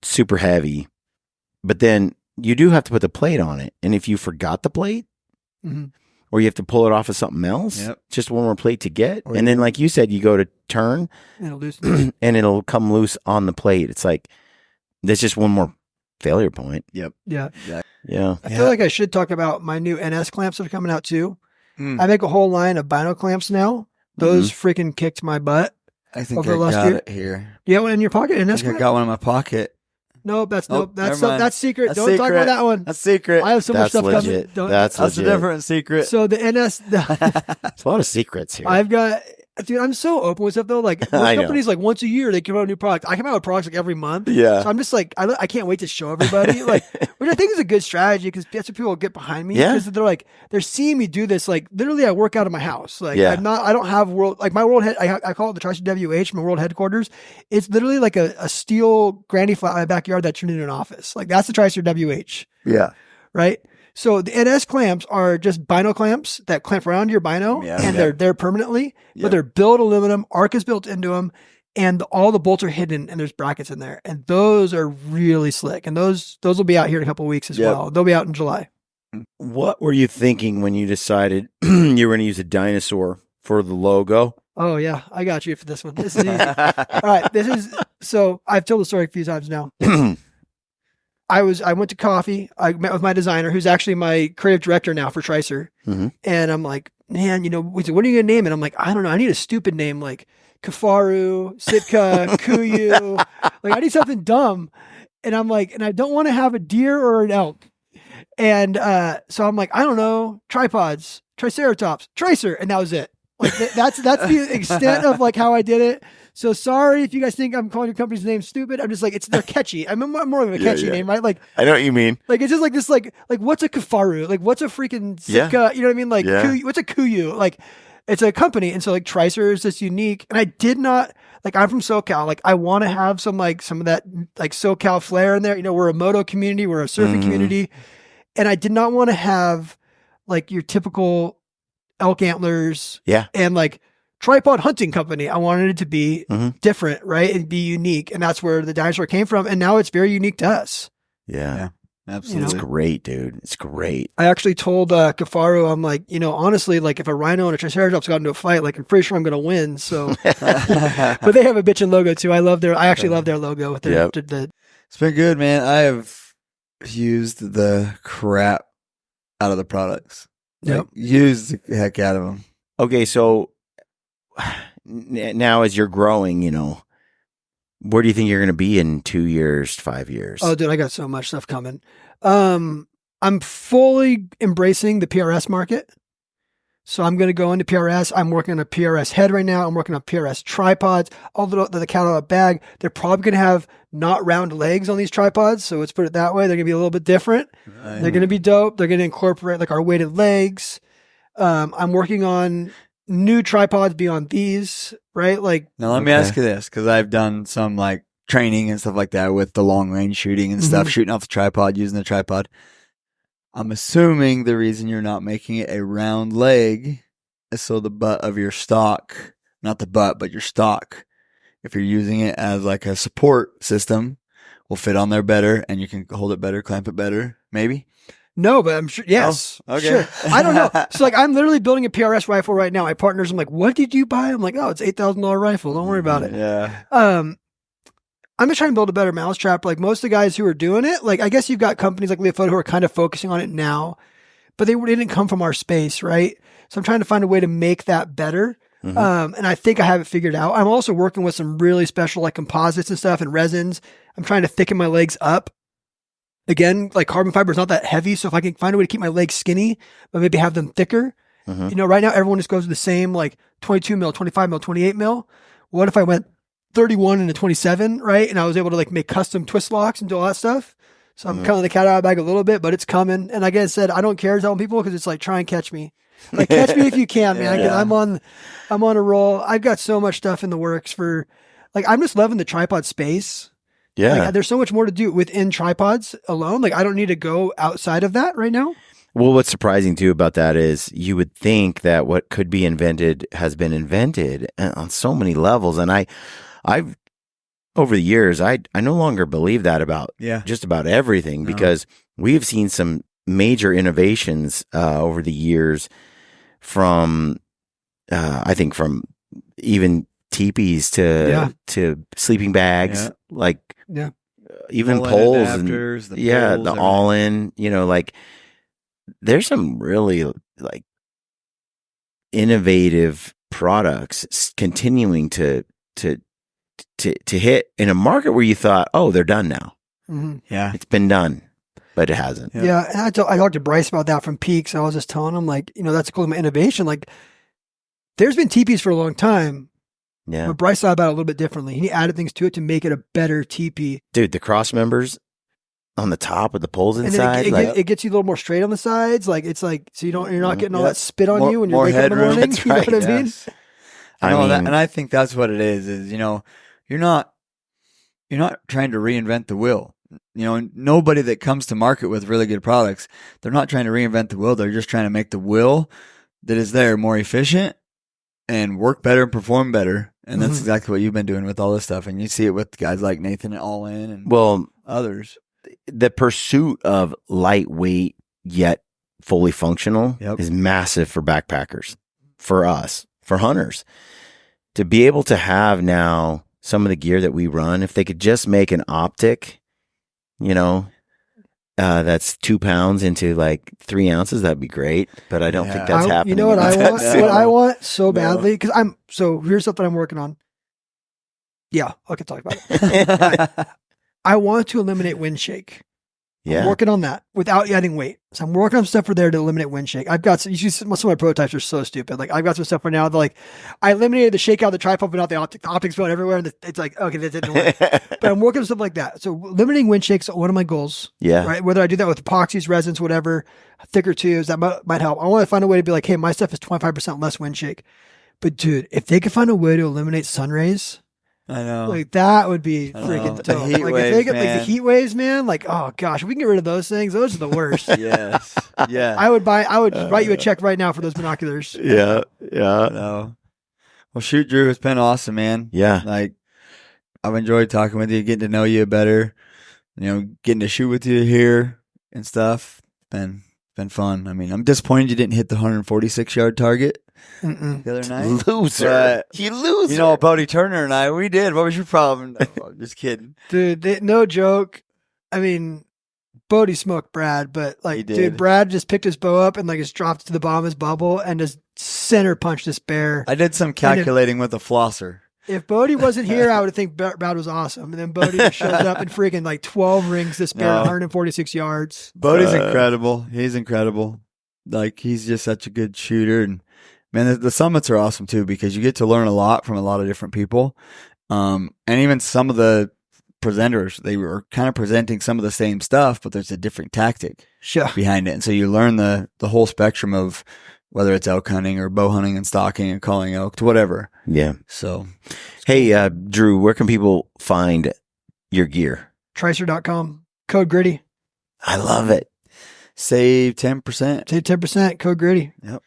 super heavy. But then you do have to put the plate on it. And if you forgot the plate, or you have to pull it off of something else, just one more plate to get. And then, like you said, you go to turn, And it'll loosen. and it'll come loose on the plate. It's like, there's just one more failure point. Yeah. Yeah. I feel like I should talk about my new NS clamps that are coming out too. I make a whole line of bino clamps now. Those freaking kicked my butt. I think over I the last got year. it here. You have one in your pocket? I NS think I clamp? got one in my pocket. No, that's Nope, never mind. that's secret. That's Don't talk secret. about that one. That's secret. I have so much That's stuff legit. coming. That's That's a legit. different secret. So the NS, It's a lot of secrets here. I've got, dude, I'm so open with stuff though. Like most I know. companies, like once a year, they come out with a new product. I come out with products like every month. Yeah. So I'm just like, I can't wait to show everybody. Like, which I think is a good strategy because that's what people get behind me. Yeah. Because they're like, they're seeing me do this. Like literally, I work out of my house. Like Yeah. I don't have my world head. I call it the Tricer WH, my world headquarters. It's literally like a steel granny flat in my backyard that turned into an office. Like that's the Tricer WH. Yeah. Right. So the NS clamps are just bino clamps that clamp around your bino, and they're there permanently, but they're built aluminum. Arc is built into them, and all the bolts are hidden, and there's brackets in there, and those are really slick. And those will be out here in a couple of weeks as well. They'll be out in July. What were you thinking when you decided you were going to use a dinosaur for the logo? Oh yeah, I got you for this one. This is easy. All right, so I've told the story a few times now. I went to coffee. I met with my designer, who's actually my creative director now for Tricer. And I'm like, man, we said, what are you going to name it? I'm like, I don't know. I need a stupid name like Kafaru, Sitka, KUIU. Like I need something dumb. And I'm like, and I don't want to have a deer or an elk. And so I'm like, I don't know, tripods, Triceratops, Tricer. And that was it. Like that's the extent of like how I did it. So sorry if you guys think I'm calling your company's name stupid. I'm just like, they're catchy. I'm more of a catchy name, right? Like I know what you mean. Like it's just like this, like what's a Kafaru? Like what's a freaking Sitka? You know what I mean? Like what's a KUIU? Like it's a company, and so like Tricer is just unique. And I did not like. I'm from SoCal. Like I want to have some of that like SoCal flair in there. We're a moto community, we're a surfing community, and I did not want to have like your typical elk antlers. And like tripod hunting company. I wanted it to be different, right? And be unique. And that's where the dinosaur came from. And now it's very unique to us. Yeah. Absolutely. It's great, dude. It's great. I actually told Kafaru, I'm like, honestly, like if a rhino and a Triceratops got into a fight, like I'm pretty sure I'm going to win. So, but they have a bitchin' logo too. I actually love their logo with their, It's been good, man. I have used the crap out of the products. Like, used the heck out of them. Okay. So now as you're growing, where do you think you're going to be in 2 years, 5 years? Oh, dude, I got so much stuff coming. I'm fully embracing the PRS market. So I'm going to go into PRS. I'm working on a PRS head right now. I'm working on PRS tripods. Although the cat out of bag, they're probably going to have not round legs on these tripods. So let's put it that way. They're going to be a little bit different. Right. They're going to be dope. They're going to incorporate like our weighted legs. I'm working on new tripods beyond these, right? Like now let me ask you this, because I've done some like training and stuff like that with the long range shooting and stuff, shooting off the tripod, using the tripod. I'm assuming the reason you're not making it a round leg is so the butt of your stock, not the butt, but your stock, if you're using it as like a support system, will fit on there better and you can hold it better, clamp it better, maybe? No, but I'm sure. Yes. Oh, okay. Sure. I don't know. So like, I'm literally building a PRS rifle right now. My partners, I'm like, what did you buy? I'm like, oh, it's $8,000 rifle. Don't worry about it. Yeah. I'm just trying to build a better mousetrap. Like most of the guys who are doing it, like I guess you've got companies like Leofoto who are kind of focusing on it now, but they didn't come from our space, right? So I'm trying to find a way to make that better. And I think I have it figured out. I'm also working with some really special like composites and stuff and resins. I'm trying to thicken my legs up. Again, like carbon fiber is not that heavy. So if I can find a way to keep my legs skinny, but maybe have them thicker, right now everyone just goes to the same like 22 mil, 25 mil, 28 mil. What if I went 31 into 27, right? And I was able to like make custom twist locks and do all that stuff. So I'm kind of the cat out of the bag a little bit, but it's coming. And like I said, I don't care telling people because it's like, try and catch me. Like catch me if you can, man. 'Cause I'm on a roll. I've got so much stuff in the works for, like, I'm just loving the tripod space. Yeah. Like, there's so much more to do within tripods alone. Like I don't need to go outside of that right now. Well, what's surprising too about that is you would think that what could be invented has been invented on so many levels. And I've over the years, I no longer believe that about just about everything because we've seen some major innovations over the years from, I think from even teepees to sleeping bags, like even All-in poles adapters, and the poles, the all-in, you know, like there's some really like innovative products continuing to hit in a market where you thought, oh, they're done now. Mm-hmm. Yeah. It's been done, but it hasn't. Yeah. And I talked to Bryce about that from Peaks. I was just telling him, like, you know, that's cool innovation. Like, there's been teepees for a long time. Yeah. But Bryce thought about it a little bit differently. He added things to it to make it a better teepee. Dude, the cross members on the top with the poles And inside. then it gets you a little more straight on the sides. Like, it's like, so you're not getting all that spit on you when you're more waking up in the headroom. morning. That's You know right. what I mean? Yes. I know that, and I think that's what it is, you know, you're not trying to reinvent the wheel. You know, nobody that comes to market with really good products, they're not trying to reinvent the wheel. They're just trying to make the wheel that is there more efficient and work better and perform better. And that's exactly what you've been doing with all this stuff. And you see it with guys like Nathan at All-In and others. The pursuit of lightweight yet fully functional is massive for backpackers, for us, for hunters. To be able to have now some of the gear that we run, if they could just make an optic, you know, that's 2 pounds into like 3 ounces, that'd be great. But I don't think that's happening. You know what I want? What I want so badly, because here's something I'm working on. Yeah, I can talk about it. I want to eliminate wind shake. Yeah. I'm working on that without adding weight. So I'm working on stuff for there to eliminate wind shake. I've got you see some of my prototypes are so stupid. Like I've got some stuff right now that like I eliminated the shake out of the tripod, but not the optic. The optics going everywhere, and it's like okay, that didn't work. But I'm working on stuff like that. So limiting wind shakes one of my goals. Yeah. Right. Whether I do that with epoxies, resins, whatever, thicker tubes, that might help. I want to find a way to be like, hey, my stuff is 25% less wind shake. But dude, if they could find a way to eliminate sun rays. I know. Like that would be freaking dope. The heat like waves, if they get man. like the heat waves, man, like oh gosh, if we can get rid of those things, those are the worst. Yes. Yeah. I would write you a check right now for those binoculars. Yeah. No. Well, shoot, Drew, it's been awesome, man. Yeah. Like I've enjoyed talking with you, getting to know you better, you know, getting to shoot with you here and stuff. Been fun. I mean, I'm disappointed you didn't hit the 146-yard target the other night. Loser. You loser. You know, Bodie Turner and I, we did. What was your problem? No, I'm just kidding. Dude, no joke. I mean, Bodie smoked Brad, but like, dude, Brad just picked his bow up and like just dropped it to the bottom of his bubble and just center punched this bear. I did some calculating with a flosser. If Bodie wasn't here, I would think Brad was awesome. And then Bodie just shows up and freaking like 12 rings this bear, 146 yards. Bodie's incredible. He's incredible. Like, he's just such a good shooter. And man, the summits are awesome too, because you get to learn a lot from a lot of different people. And even some of the presenters, they were kind of presenting some of the same stuff, but there's a different tactic behind it. And so you learn the whole spectrum of whether it's elk hunting or bow hunting and stalking and calling elk to whatever. Yeah. So, hey, Drew, where can people find your gear? Tricer.com. Code Gritty. I love it. Save 10%. Save 10%. Code Gritty. Yep.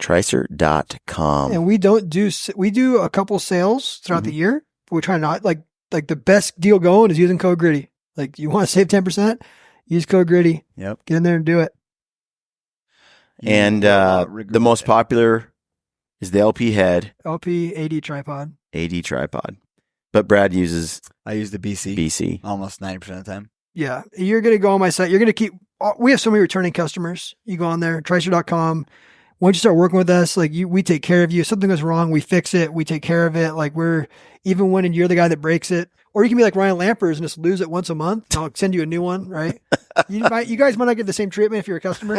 Tricer.com. And we do a couple sales throughout the year. But we try not like the best deal going is using Code Gritty. Like you want to save 10%, use Code Gritty. Yep. Get in there and do it. And the most popular is the LP head. LP AD tripod. AD tripod. But Brad uses I use the BC. Almost 90% of the time. Yeah. You're going to go on my site. You're going to we have so many returning customers. You go on there, Tricer.com. Once you start working with us, like we take care of you. If something goes wrong, we fix it. We take care of it. Like even when you're the guy that breaks it, Or you can be like Ryan Lampers and just lose it once a month. I'll send you a new one, right? You guys might not get the same treatment if you're a customer.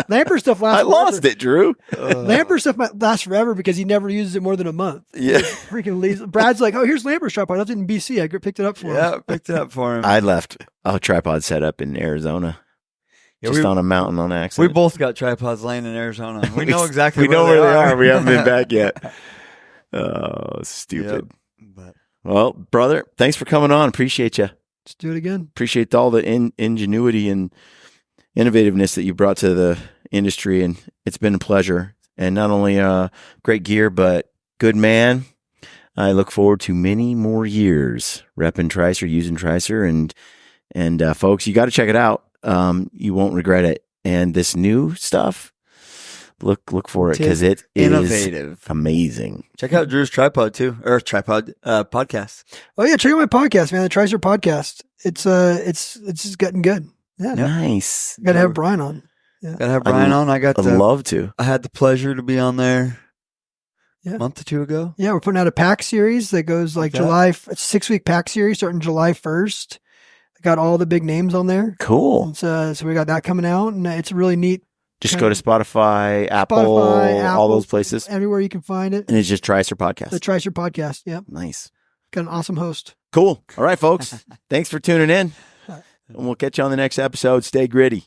Lamper stuff lasts I lost it, Drew. Lamper stuff might last forever because he never uses it more than a month. Yeah. Freaking leaves. Brad's like, oh, here's Lamper's tripod. I left it in BC. I picked it up for him. Yeah, picked it up for him. I left a tripod set up in Arizona. Just on a mountain on accident. We both got tripods laying in Arizona. We know exactly we know where they are. We haven't been back yet. yet. Oh, stupid. But Well, brother, thanks for coming on. Appreciate you. Let's do it again. Appreciate all the ingenuity and innovativeness that you brought to the industry, and it's been a pleasure. And not only great gear, but good man. I look forward to many more years repping Tricer, using Tricer, and folks, you got to check it out. You won't regret it. And this new stuff, look for it because it innovative. is amazing. check out Drew's tripod too, or tripod podcast. Oh yeah, check out my podcast, man. The Tricer podcast. It's just getting good. Yeah, Nice. got to have Brian on. Yeah, Gotta have Brian on. I'd love to. I had the pleasure to be on there Yeah. a month or two ago. yeah. We're putting out a pack series that goes like that. July. It's a 6-week pack series starting July 1st. Got all the big names on there. Cool. It's, so we got that coming out, and it's really neat. Just go to Spotify, Apple, all those places, everywhere you can find it. and it's just Tricer Podcast. The Tricer podcast. Yep, Nice. got an awesome host. Cool. All right, folks. Thanks for tuning in. And we'll catch you on the next episode. Stay gritty.